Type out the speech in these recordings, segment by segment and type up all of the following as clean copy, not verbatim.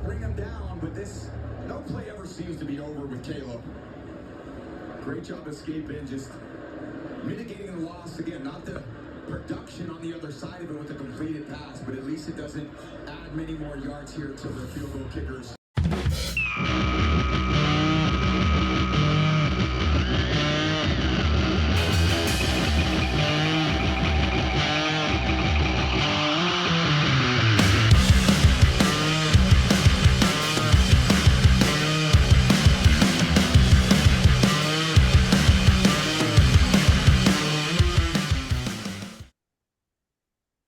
bring him down, but no play ever seems to be over with Caleb. Great job escaping, just mitigating the loss. Again, not the production on the other side of it with the completed pass, but at least it doesn't add many more yards here to the field goal kickers.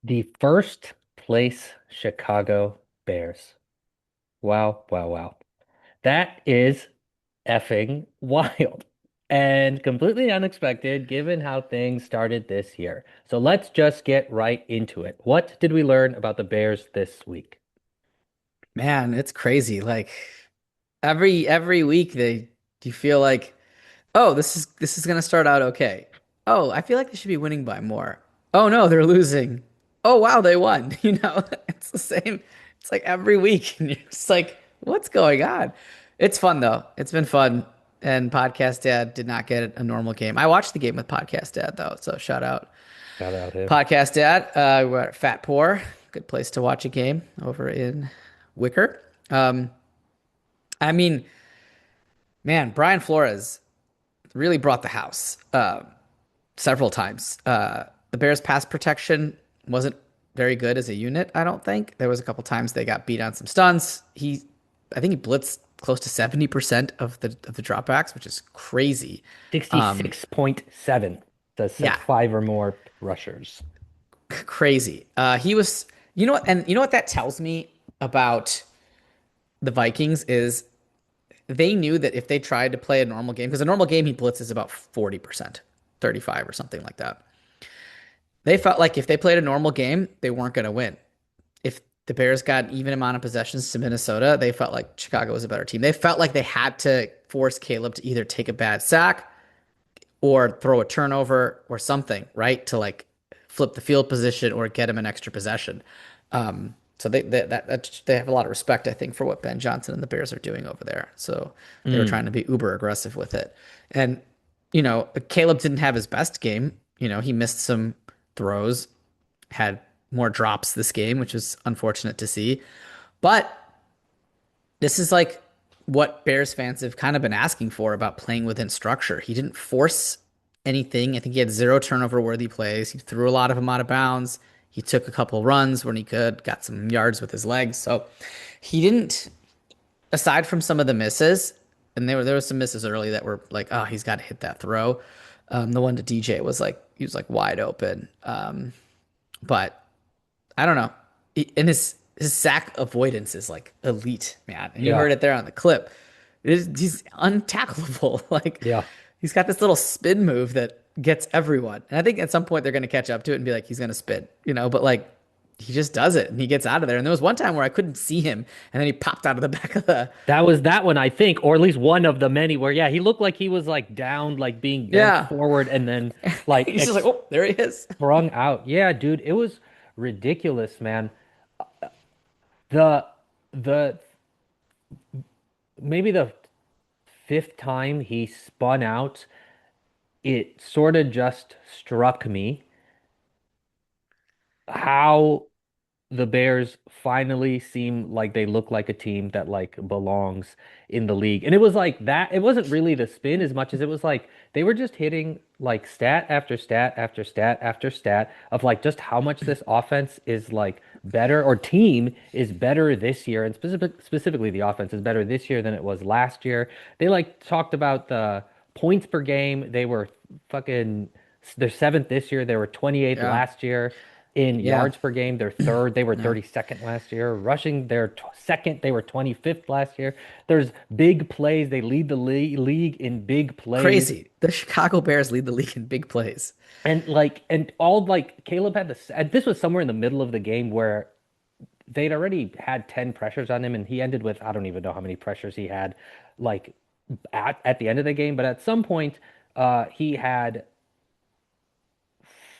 The first place Chicago Bears. Wow, wow, wow. That is effing wild and completely unexpected given how things started this year. So let's just get right into it. What did we learn about the Bears this week? Man, it's crazy. Like every week you feel like, oh, this is gonna start out okay. Oh, I feel like they should be winning by more. Oh no, they're losing. Oh wow, they won. It's the same. It's like every week, and you're just like, what's going on? It's fun though. It's been fun. And Podcast Dad did not get a normal game. I watched the game with Podcast Dad though, so shout out Shout out him. Podcast Dad. We're at Fat Poor. Good place to watch a game over in Wicker. Um, I mean, man, Brian Flores really brought the house several times. The Bears' pass protection wasn't very good as a unit, I don't think. There was a couple times they got beat on some stunts. I think he blitzed close to 70% of the dropbacks, which is crazy. 66.7 says Yeah, five or more rushers. crazy. He was, you know what that tells me about the Vikings is they knew that if they tried to play a normal game, because a normal game he blitzes about 40%, 35 or something like that. They felt like if they played a normal game, they weren't going to win. If the Bears got an even amount of possessions to Minnesota, they felt like Chicago was a better team. They felt like they had to force Caleb to either take a bad sack or throw a turnover or something, right? To like flip the field position or get him an extra possession. So they have a lot of respect, I think, for what Ben Johnson and the Bears are doing over there. So they were Mm. trying to be uber aggressive with it. And, Caleb didn't have his best game. He missed some throws, had more drops this game, which was unfortunate to see. But this is like what Bears fans have kind of been asking for about playing within structure. He didn't force anything. I think he had zero turnover worthy plays. He threw a lot of them out of bounds. He took a couple runs when he could, got some yards with his legs. So he didn't, aside from some of the misses, and there was some misses early that were like, oh, he's got to hit that throw. The one to DJ was like he was like wide open. But I don't know. And his sack avoidance is like elite, man. And you Yeah. heard it there on the clip. He's untackleable. Like Yeah. he's got this little spin move that gets everyone. And I think at some point they're going to catch up to it and be like, he's going to spin, but like he just does it and he gets out of there. And there was one time where I couldn't see him and then he popped out of the back of the, That was that one, I think, or at least one of the many where, yeah, he looked like he was like down, like being bent yeah. forward and then like He's just like, oh, there he is. sprung out. Yeah, dude, it was ridiculous, man. The the maybe the fifth time he spun out, it sort of just struck me how the Bears finally seem like they look like a team that like belongs in the league. And it was like that. It wasn't really the spin as much as it was like they were just hitting like stat after stat after stat after stat of like just how much this offense is like better or team is better this year. And specifically the offense is better this year than it was last year. They like talked about the points per game. They were fucking they're seventh this year. They were 28th Yeah. last year in Yeah. yards per game. They're third. They were Yeah. 32nd last year. Rushing, they're second. They were 25th last year. There's big plays. They lead the league in big plays. Crazy. The Chicago Bears lead the league in big plays. And like, and all like Caleb had this, and this was somewhere in the middle of the game where they'd already had 10 pressures on him, and he ended with, I don't even know how many pressures he had, like at the end of the game. But at some point, he had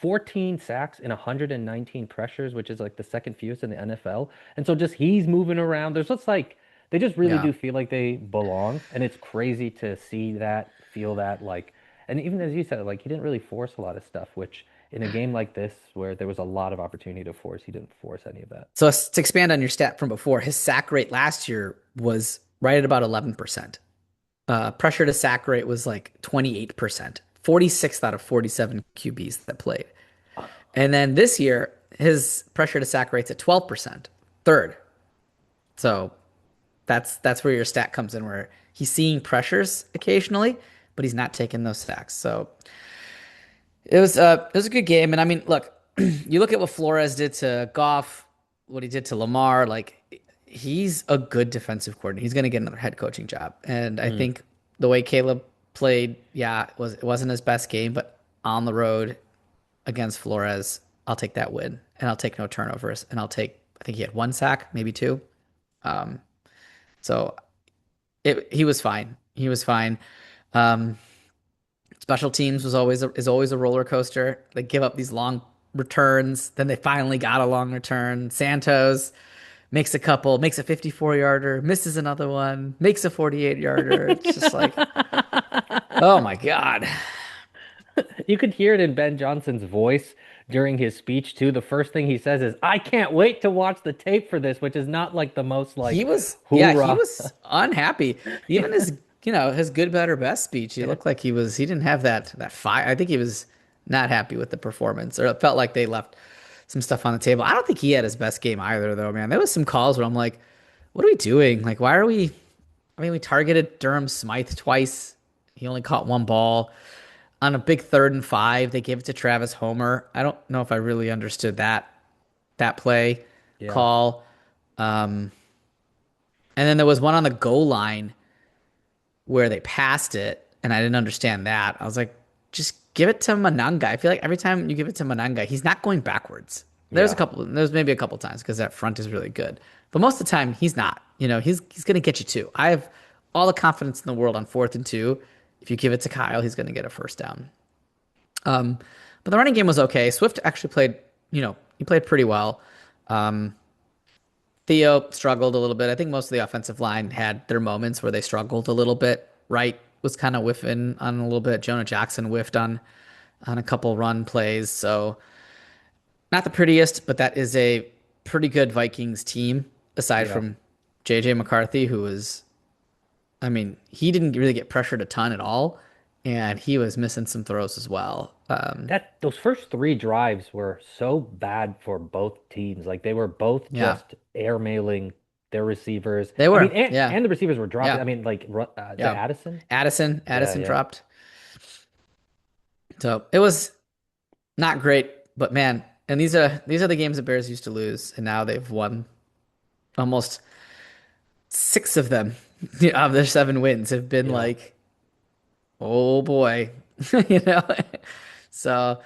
14 sacks and 119 pressures, which is like the second fewest in the NFL. And so just he's moving around. There's just like they just really Yeah. do feel like they belong, and it's crazy to see that, feel that, like, and even as you said, like he didn't really force a lot of stuff, which in a game like this where there was a lot of opportunity to force, he didn't force any of that. So to expand on your stat from before, his sack rate last year was right at about 11%. Pressure to sack rate was like 28%, 46th out of 47 QBs that played. And then this year, his pressure to sack rate's at 12%, third. So that's where your stat comes in, where he's seeing pressures occasionally, but he's not taking those sacks. So it was a good game. And I mean, look, you look at what Flores did to Goff, what he did to Lamar, like he's a good defensive coordinator. He's going to get another head coaching job. And I Mm. think the way Caleb played, yeah, it wasn't his best game, but on the road against Flores, I'll take that win, and I'll take no turnovers, and I think he had one sack, maybe two. Um, so he was fine. He was fine. Um, Special teams is always a roller coaster. They give up these long returns, then they finally got a long return. Santos makes a 54-yarder, misses another one, makes a 48-yarder. It's just like, oh my God. You could hear it in Ben Johnson's voice during his speech too. The first thing he says is, "I can't wait to watch the tape for this," which is not like the most like He hoorah. was unhappy. Even his good, better, best speech, he looked like he didn't have that fire. I think he was not happy with the performance, or it felt like they left some stuff on the table. I don't think he had his best game either, though, man. There was some calls where I'm like, what are we doing? Like, why are we? I mean, we targeted Durham Smythe twice. He only caught one ball. On a big 3rd and 5, they gave it to Travis Homer. I don't know if I really understood that play Yeah. call. Um, and then there was one on the goal line where they passed it, and I didn't understand that. I was like, just give it to Mananga. I feel like every time you give it to Mananga, he's not going backwards. Yeah. There's maybe a couple times because that front is really good, but most of the time he's not. He's going to get you two. I have all the confidence in the world on 4th and 2. If you give it to Kyle, he's going to get a first down. Um, but the running game was okay. Swift actually played, he played pretty well. Um, Theo struggled a little bit. I think most of the offensive line had their moments where they struggled a little bit. Wright was kind of whiffing on a little bit. Jonah Jackson whiffed on a couple run plays. So not the prettiest, but that is a pretty good Vikings team aside Yeah. from JJ McCarthy, who was, I mean, he didn't really get pressured a ton at all, and he was missing some throws as well. That those first three drives were so bad for both teams. Like they were both Yeah, just airmailing their receivers. they I mean, were. Yeah, and the receivers were dropping. yeah, I mean, like the yeah. Addison. Yeah, Addison yeah, dropped. So it was not great, but man, and these are the games the Bears used to lose, and now they've won almost 6 of them. Of their 7 wins have been yeah. like, oh boy, you know. So,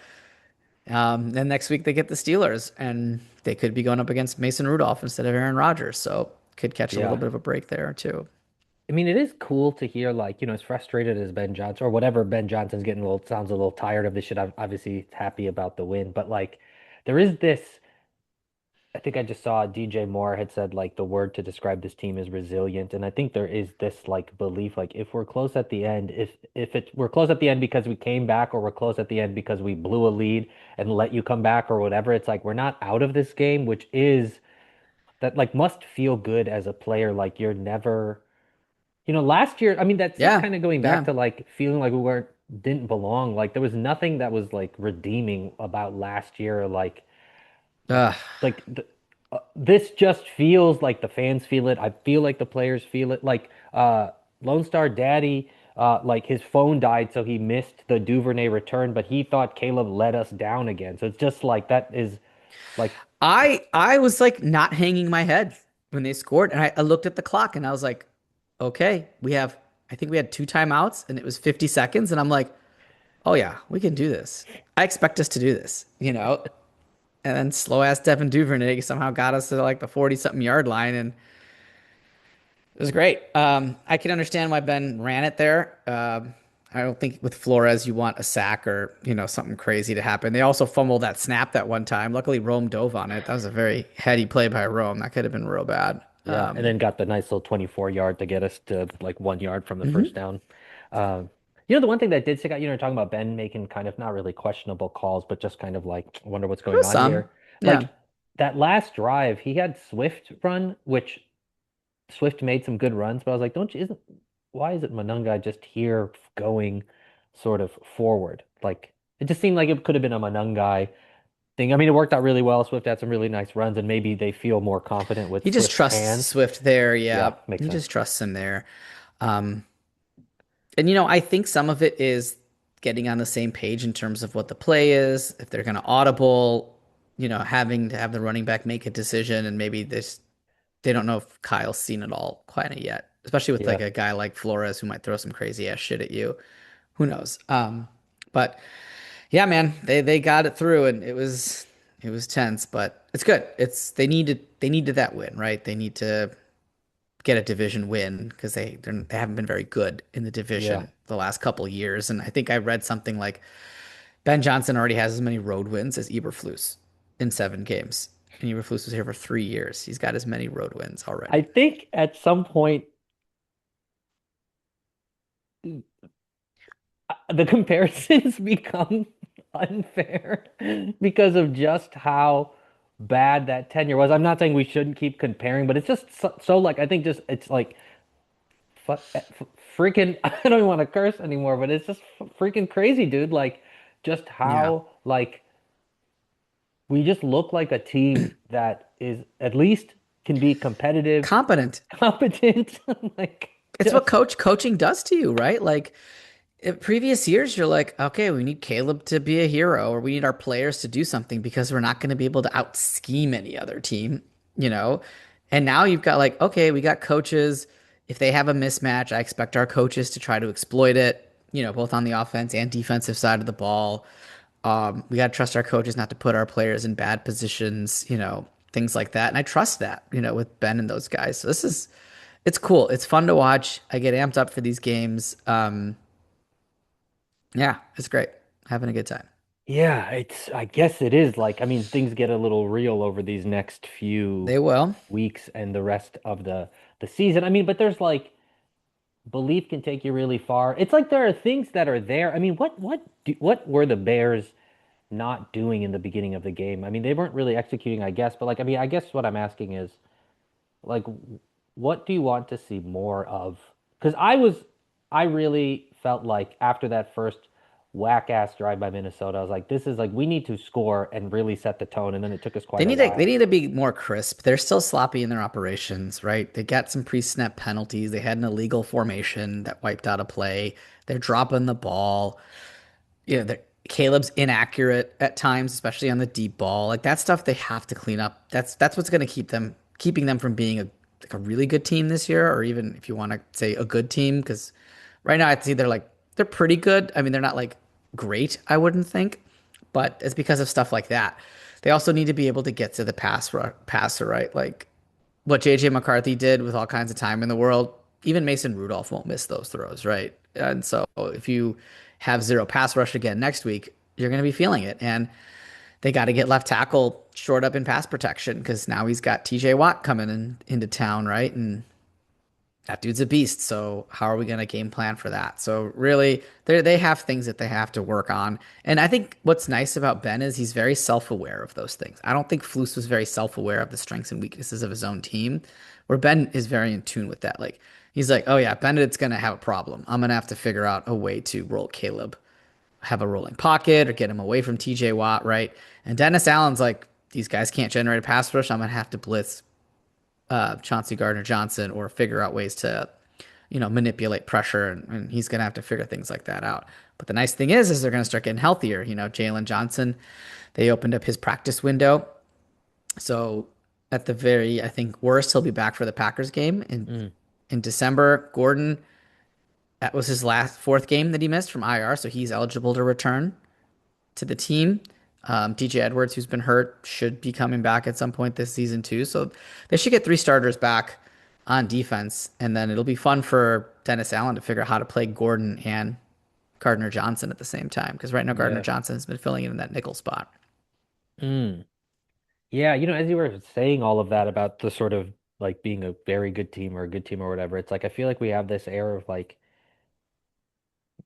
then next week they get the Steelers, and they could be going up against Mason Rudolph instead of Aaron Rodgers. So could catch a little Yeah. bit of a break there too. I mean, it is cool to hear, like, as frustrated as Ben Johnson or whatever Ben Johnson's getting sounds a little tired of this shit. I'm obviously happy about the win, but like, there is this. I think I just saw DJ Moore had said like the word to describe this team is resilient, and I think there is this like belief like if we're close at the end, if we're close at the end because we came back, or we're close at the end because we blew a lead and let you come back or whatever, it's like we're not out of this game, which is that like must feel good as a player. Like you're never, last year, I mean, that's Yeah, kind of going back yeah. to like feeling like we weren't didn't belong. Like there was nothing that was like redeeming about last year, Ugh. like this just feels like the fans feel it. I feel like the players feel it. Like Lone Star Daddy, like his phone died, so he missed the Duvernay return, but he thought Caleb let us down again. So it's just like that is like I was like not hanging my head when they scored, and I looked at the clock and I was like, okay, I think we had 2 timeouts, and it was 50 seconds, and I'm like, oh yeah, we can do this. I expect us to do this. And then slow ass Devin Duvernay somehow got us to like the 40 something yard line, and it was great. I can understand why Ben ran it there. I don't think with Flores you want a sack or something crazy to happen. They also fumbled that snap that one time. Luckily Rome dove on it. That was a very heady play by Rome. That could have been real bad. Yeah, and then got the nice little 24-yard to get us to like 1 yard from the first Hmm. down. Um, the one thing that did stick out, talking about Ben making kind of not really questionable calls, but just kind of like, I wonder what's There going was on some. here. Yeah. Like that last drive, he had Swift run, which Swift made some good runs, but I was like, why isn't Monunga just here going sort of forward? Like it just seemed like it could have been a Monunga thing. I mean, it worked out really well. Swift had some really nice runs, and maybe they feel more confident with He just Swift's trusts hands. Swift there. Yeah, Yeah. makes He sense. just trusts him there. Um, and I think some of it is getting on the same page in terms of what the play is, if they're going to audible, having to have the running back make a decision, and maybe they don't know if Kyle's seen it all quite yet, especially with like Yeah. a guy like Flores who might throw some crazy ass shit at you. Who knows? But yeah, man, they got it through, and it was tense, but it's good. They needed that win, right? They need to get a division win because they haven't been very good in the Yeah. division the last couple years. And I think I read something like Ben Johnson already has as many road wins as Eberflus in 7 games. And Eberflus was here for 3 years. He's got as many road wins I already. think at some point the comparisons become unfair because of just how bad that tenure was. I'm not saying we shouldn't keep comparing, but it's just so like I think just it's like freaking I don't even want to curse anymore, but it's just freaking crazy, dude. Like just Yeah. how like we just look like a team that is at least can be competitive, Competent. competent, like It's what just coaching does to you, right? Like in previous years, you're like, okay, we need Caleb to be a hero, or we need our players to do something because we're not going to be able to out scheme any other team, you know? And now you've got like, okay, we got coaches. If they have a mismatch, I expect our coaches to try to exploit it, both on the offense and defensive side of the ball. We got to trust our coaches not to put our players in bad positions, things like that. And I trust that, with Ben and those guys. So it's cool. It's fun to watch. I get amped up for these games. Yeah, it's great. Having a good time. yeah, I guess it is like, I mean, things get a little real over these next few They will. weeks and the rest of the season. I mean, but there's like belief can take you really far. It's like there are things that are there. I mean, what were the Bears not doing in the beginning of the game? I mean, they weren't really executing, I guess, but like, I mean, I guess what I'm asking is like, what do you want to see more of? Because I really felt like after that first whack ass drive by Minnesota, I was like, this is like, we need to score and really set the tone. And then it took us They quite a need to they while. need to be more crisp. They're still sloppy in their operations, right? They got some pre-snap penalties. They had an illegal formation that wiped out a play. They're dropping the ball. Caleb's inaccurate at times, especially on the deep ball. Like that stuff they have to clean up. That's what's going to keeping them from being a really good team this year, or even if you want to say a good team, because right now I'd say they're pretty good. I mean, they're not like great, I wouldn't think, but it's because of stuff like that. They also need to be able to get to the passer, right? Like what JJ McCarthy did with all kinds of time in the world, even Mason Rudolph won't miss those throws, right? And so if you have zero pass rush again next week, you're going to be feeling it. And they got to get left tackle short up in pass protection because now he's got TJ Watt coming into town, right? And that dude's a beast. So how are we going to game plan for that? So really, they have things that they have to work on. And I think what's nice about Ben is he's very self-aware of those things. I don't think Flus was very self-aware of the strengths and weaknesses of his own team, where Ben is very in tune with that. Like he's like, oh yeah, Benedict's going to have a problem. I'm going to have to figure out a way to roll Caleb, have a rolling pocket or get him away from TJ Watt, right? And Dennis Allen's like, these guys can't generate a pass rush. I'm going to have to blitz Chauncey Gardner Johnson or figure out ways to, manipulate pressure, and he's going to have to figure things like that out. But the nice thing is they're going to start getting healthier. Jalen Johnson, they opened up his practice window, so at the very, I think worst, he'll be back for the Packers game Mm, in December. Gordon, that was his last fourth game that he missed from IR, so he's eligible to return to the team. DJ Edwards, who's been hurt, should be coming back at some point this season too. So they should get 3 starters back on defense, and then it'll be fun for Dennis Allen to figure out how to play Gordon and Gardner Johnson at the same time. Because right now Gardner yeah. Johnson has been filling in that nickel spot. Mm. Yeah, as you were saying all of that about the sort of like being a very good team or a good team or whatever. It's like I feel like we have this air of like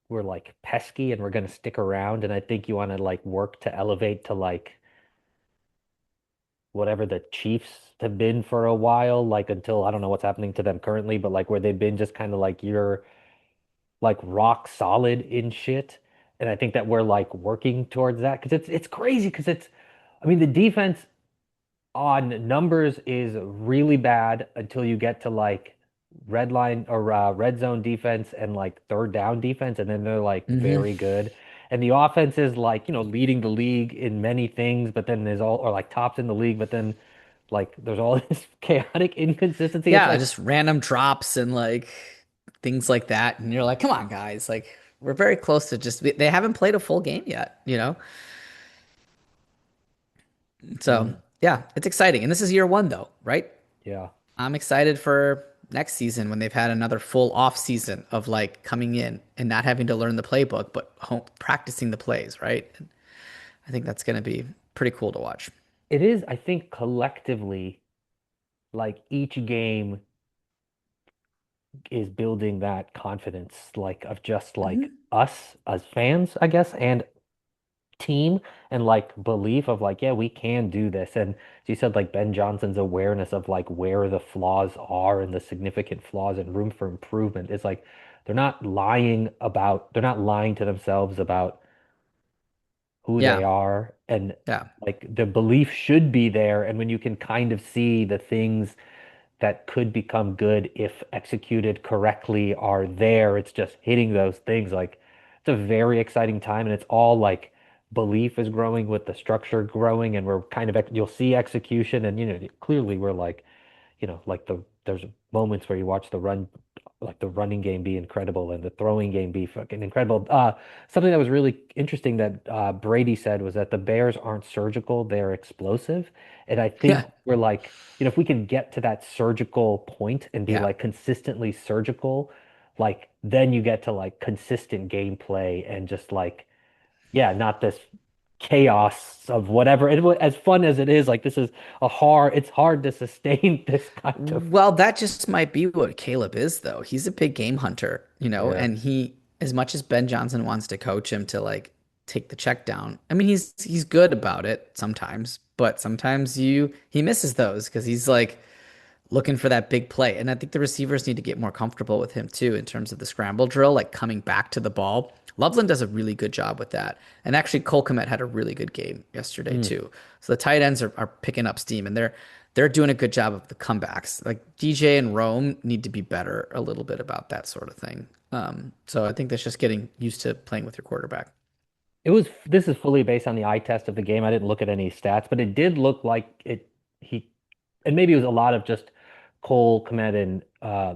we're like pesky and we're gonna stick around, and I think you want to like work to elevate to like whatever the Chiefs have been for a while, like until I don't know what's happening to them currently, but like where they've been just kind of like you're like rock solid in shit. And I think that we're like working towards that because it's crazy because it's I mean the defense on numbers is really bad until you get to like red line or red zone defense and like third down defense, and then they're like Hmm. very good. And the offense is like, leading the league in many things, but then there's all or like tops in the league, but then like there's all this chaotic inconsistency. It's Yeah, like just random drops and like things like that. And you're like, come on, guys. Like, we're very close to just, they haven't played a full game yet, you know? So, mm, yeah, it's exciting. And this is year one, though, right? yeah. I'm excited for next season when they've had another full off season of like coming in and not having to learn the playbook, but practicing the plays, right? And I think that's going to be pretty cool to watch. It is, I think collectively, like each game is building that confidence, like of just like Hmm. us as fans, I guess, and team and like belief of like, yeah, we can do this. And as you said, like Ben Johnson's awareness of like where the flaws are and the significant flaws and room for improvement is like they're not lying to themselves about who they Yeah. are. And Yeah. like the belief should be there. And when you can kind of see the things that could become good if executed correctly are there. It's just hitting those things. Like it's a very exciting time, and it's all like belief is growing with the structure growing, and we're kind of you'll see execution, and clearly we're like like there's moments where you watch the run, like the running game be incredible and the throwing game be fucking incredible. Something that was really interesting that Brady said was that the Bears aren't surgical, they're explosive. And I think Yeah. we're like, if we can get to that surgical point and be Yeah. like consistently surgical, like then you get to like consistent gameplay and just like yeah, not this chaos of whatever. As fun as it is, like this is it's hard to sustain this kind of. Well, that just might be what Caleb is, though. He's a big game hunter, Yeah. and as much as Ben Johnson wants to coach him to like take the check down, I mean, he's good about it sometimes, but sometimes he misses those because he's like looking for that big play. And I think the receivers need to get more comfortable with him too in terms of the scramble drill, like coming back to the ball. Loveland does a really good job with that. And actually Cole Kmet had a really good game yesterday Mm. too. So the tight ends are picking up steam and they're doing a good job of the comebacks. Like DJ and Rome need to be better a little bit about that sort of thing. So I think that's just getting used to playing with your quarterback. This is fully based on the eye test of the game. I didn't look at any stats, but it did look like he, and maybe it was a lot of just Cole Kmet and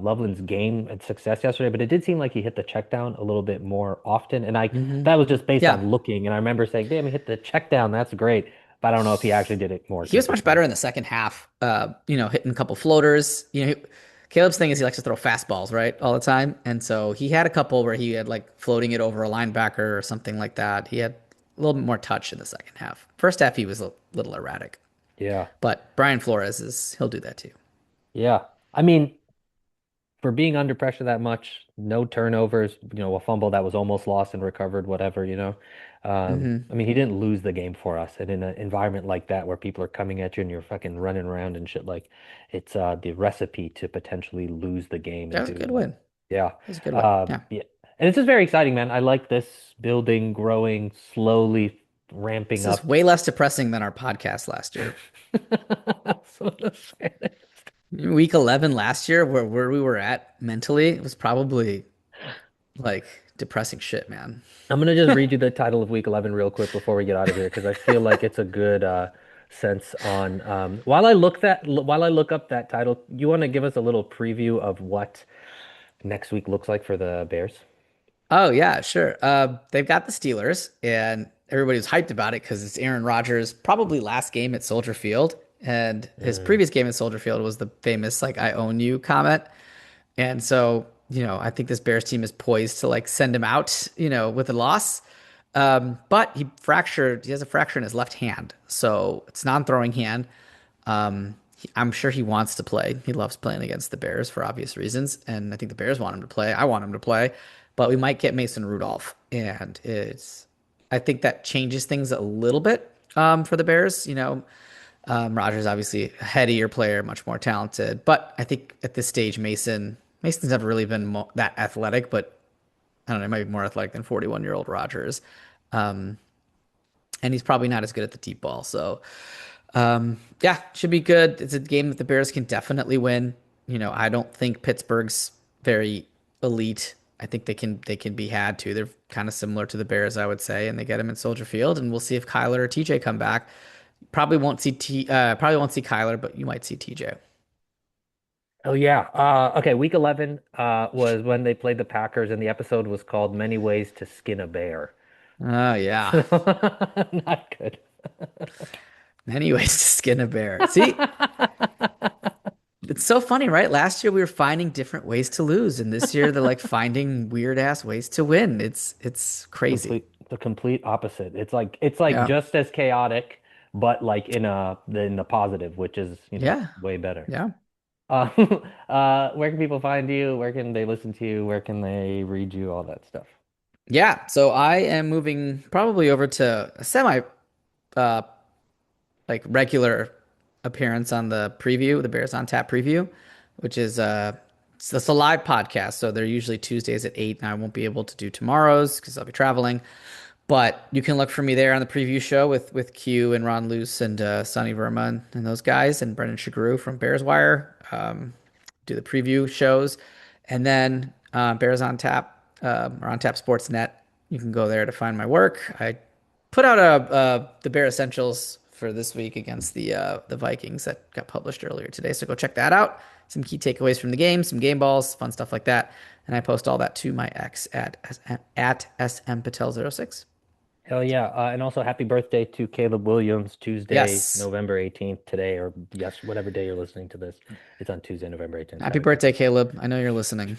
Loveland's game and success yesterday, but it did seem like he hit the check down a little bit more often. And Hmm. that was just based Yeah. on looking. And I remember saying, damn, he hit the check down. That's great. But I don't know if he actually did it more He was much better consistently. in the second half. Hitting a couple floaters. Caleb's thing is he likes to throw fastballs, right, all the time. And so he had a couple where he had like floating it over a linebacker or something like that. He had a little bit more touch in the second half. First half he was a little erratic. Yeah. But Brian Flores he'll do that too. Yeah. I mean, for being under pressure that much, no turnovers, a fumble that was almost lost and recovered, whatever. Hmm. I mean, he didn't lose the game for us. And in an environment like that where people are coming at you and you're fucking running around and shit, like it's the recipe to potentially lose the game That and was a good do win. That yeah. was a good win. Yeah. Yeah. And it's just very exciting, man. I like this building, growing, slowly ramping This is up. way less depressing than our podcast last year. So the saddest. Week 11 last year, where we were at mentally, it was probably like depressing shit, man. I'm gonna just read you the title of week 11 real quick before we get out of here because I feel like it's a good sense on while I look up that title, you want to give us a little preview of what next week looks like for the Bears? Oh yeah, sure. They've got the Steelers, and everybody's hyped about it because it's Aaron Rodgers' probably last game at Soldier Field, and his Mm, previous game at Soldier Field was the famous like "I own you" comment. And so, I think this Bears team is poised to like send him out, with a loss. But he has a fracture in his left hand, so it's non-throwing hand. I'm sure he wants to play. He loves playing against the Bears for obvious reasons, and I think the Bears want him to play. I want him to play, but we might get Mason Rudolph, and I think that changes things a little bit for the Bears. Rodgers obviously a headier player, much more talented, but I think at this stage, Mason's never really been that athletic, but I don't know, he might be more athletic than 41-year-old Rodgers. Um, and he's probably not as good at the deep ball. So, yeah, should be good. It's a game that the Bears can definitely win. I don't think Pittsburgh's very elite. I think they can be had too. They're kind of similar to the Bears, I would say, and they get him in Soldier Field, and we'll see if Kyler or TJ come back. Probably won't see Kyler, but you might see TJ. Oh yeah. Okay, week 11 was when they played the Packers and the episode was called Many Ways to Skin a Bear. Oh yeah. So not good. Many ways to skin a bear. See, it's so funny, right? Last year we were finding different ways to lose, and this year they're like finding weird ass ways to win. It's crazy. The complete opposite. It's like Yeah. just as chaotic, but like in the positive, which is, Yeah. way better. Yeah. Uh, where can people find you? Where can they listen to you? Where can they read you? All that stuff. Yeah. So I am moving probably over to a semi uh like regular appearance on the preview, the Bears on Tap preview, which is it's a live podcast. So they're usually Tuesdays at 8, and I won't be able to do tomorrow's because I'll be traveling. But you can look for me there on the preview show with Q and Ron Luce and Sonny Verma and those guys and Brendan Shagru from Bears Wire. Do the preview shows, and then Bears on Tap or on Tap Sportsnet. You can go there to find my work. I put out the Bear Essentials for this week against the Vikings that got published earlier today. So go check that out. Some key takeaways from the game, some game balls, fun stuff like that. And I post all that to my ex at smpatel06. Hell yeah. And also happy birthday to Caleb Williams, Tuesday, Yes. November 18th today, or yes, whatever day you're listening to this. It's on Tuesday, November 18th. Happy birthday, Caleb. I know you're listening.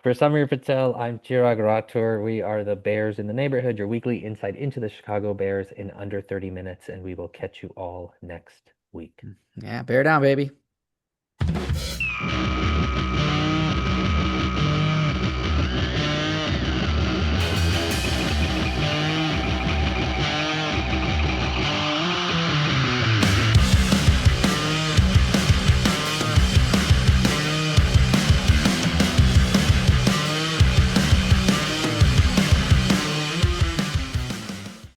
For Samir Patel, I'm Chirag Rathod. We are the Bears in the Neighborhood, your weekly insight into the Chicago Bears in under 30 minutes, and we will catch you all next week. Yeah, bear down, baby.